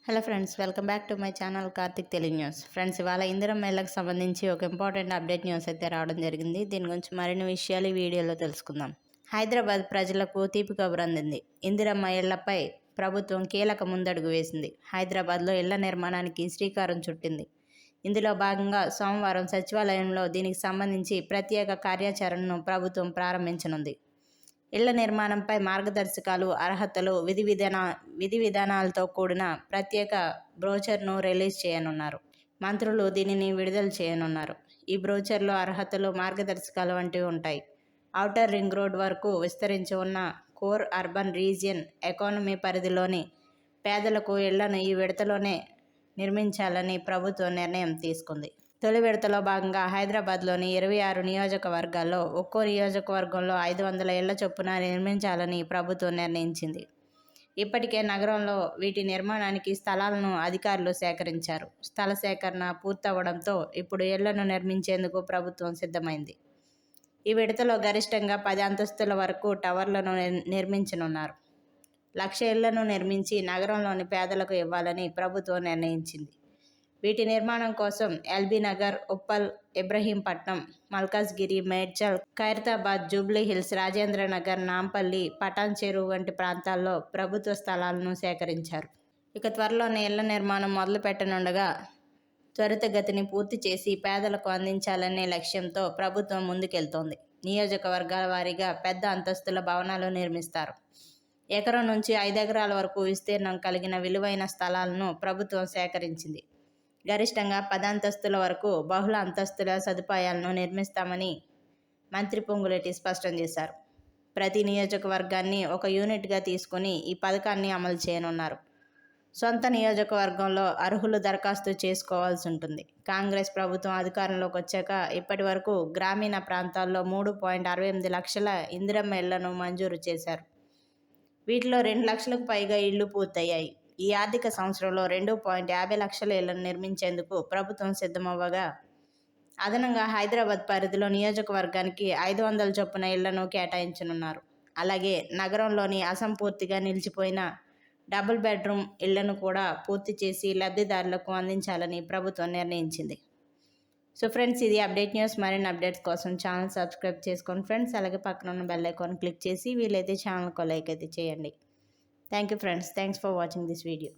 Hello friends, welcome back to my channel Karthik Telugu news. Friends, ఇవాళ ఇందిరమ్మ ఇళ్లకు సంబంధించి ఒక ఇంపార్టెంట్ అప్డేట్ న్యూస్ అయితే రావడం జరిగింది. దీని గురించి మరిన్ని విషయాలు ఈ వీడియోలో తెలుసుకుందాం. హైదరాబాద్ ప్రజలకు తీపి కబురు అందింది. ఇందిరమ్మ ఇళ్లపై ప్రభుత్వం కీలక ముందడుగు వేసింది. హైదరాబాద్లో ఇళ్ల నిర్మాణానికి శ్రీకారం చుట్టింది. ఇందులో భాగంగా సోమవారం సచివాలయంలో దీనికి సంబంధించి ప్రత్యేక కార్యాచరణను ప్రభుత్వం ప్రారంభించనుంది. ఇళ్ల నిర్మాణంపై మార్గదర్శకాలు, అర్హతలు, విధి విధానాలతో కూడిన ప్రత్యేక బ్రోచర్ను రిలీజ్ చేయనున్నారు. మంత్రులు దీనిని విడుదల చేయనున్నారు. ఈ బ్రోచర్లో అర్హతలు, మార్గదర్శకాలు వంటివి ఉంటాయి. ఔటర్ రింగ్ రోడ్ వరకు విస్తరించి ఉన్న కోర్ అర్బన్ రీజియన్ ఎకానమీ పరిధిలోని పేదలకు ఇళ్లను ఈ విడతలోనే నిర్మించాలని ప్రభుత్వం నిర్ణయం తీసుకుంది. తొలి విడతలో భాగంగా హైదరాబాద్లోని 26 నియోజకవర్గాల్లో ఒక్కో నియోజకవర్గంలో 500 ఇళ్ల చొప్పున నిర్మించాలని ప్రభుత్వం నిర్ణయించింది. ఇప్పటికే నగరంలో వీటి నిర్మాణానికి స్థలాలను అధికారులు సేకరించారు. స్థల సేకరణ పూర్తవడంతో ఇప్పుడు ఇళ్లను నిర్మించేందుకు ప్రభుత్వం సిద్ధమైంది. ఈ విడతలో గరిష్టంగా 10 అంతస్తుల వరకు టవర్లను నిర్మించనున్నారు. 1,00,000 ఇళ్లను నిర్మించి నగరంలోని పేదలకు ఇవ్వాలని ప్రభుత్వం నిర్ణయించింది. వీటి నిర్మాణం కోసం LB Nagar, Uppal, Ibrahimpatnam, Malkajgiri, Medchal, Khairatabad, Jubilee Hills, Rajendra Nagar, Nampally, Patancheru వంటి ప్రాంతాల్లో ప్రభుత్వ స్థలాలను సేకరించారు. ఇక త్వరలోనే ఇళ్ల నిర్మాణం మొదలు పెట్టనుండగా త్వరితగతిని పూర్తి చేసి పేదలకు అందించాలనే లక్ష్యంతో ప్రభుత్వం ముందుకెళ్తోంది. నియోజకవర్గాల వారీగా పెద్ద అంతస్తుల భవనాలు నిర్మిస్తారు. ఎకరం నుంచి 5 ఎకరాల వరకు విస్తీర్ణం కలిగిన విలువైన స్థలాలను ప్రభుత్వం సేకరించింది. గరిష్టంగా 10 అంతస్తుల వరకు బహుళ అంతస్తుల సదుపాయాలను నిర్మిస్తామని మంత్రి పొంగులేటి స్పష్టం చేశారు. ప్రతి నియోజకవర్గాన్ని ఒక యూనిట్గా తీసుకుని ఈ పథకాన్ని అమలు చేయనున్నారు. సొంత నియోజకవర్గంలో అర్హులు దరఖాస్తు చేసుకోవాల్సి ఉంటుంది. కాంగ్రెస్ ప్రభుత్వం అధికారంలోకి వచ్చాక ఇప్పటి వరకు గ్రామీణ ప్రాంతాల్లో 3.68 లక్షల ఇందిరమ్మ ఇళ్లను మంజూరు చేశారు. వీటిలో 2 లక్షలకు పైగా ఇళ్లు పూర్తయ్యాయి. ఈ ఆర్థిక సంవత్సరంలో 2.50 లక్షల ఇళ్లను నిర్మించేందుకు ప్రభుత్వం సిద్ధమవ్వగా, అదనంగా హైదరాబాద్ పరిధిలో నియోజకవర్గానికి 500 చొప్పున ఇళ్లను కేటాయించనున్నారు. అలాగే నగరంలోని అసంపూర్తిగా నిలిచిపోయిన డబుల్ బెడ్రూమ్ ఇళ్లను కూడా పూర్తి చేసి లబ్ధిదారులకు అందించాలని ప్రభుత్వం నిర్ణయించింది. సో ఫ్రెండ్స్, ఇది అప్డేట్ న్యూస్. మరిన్ని అప్డేట్స్ కోసం ఛానల్ సబ్స్క్రైబ్ చేసుకోండి ఫ్రెండ్స్. అలాగే పక్కన ఉన్న బెల్ ఐకాన్ క్లిక్ చేసి వీలైతే ఛానల్కి లైక్ అయితే చేయండి. Thank you friends. Thanks for watching this video.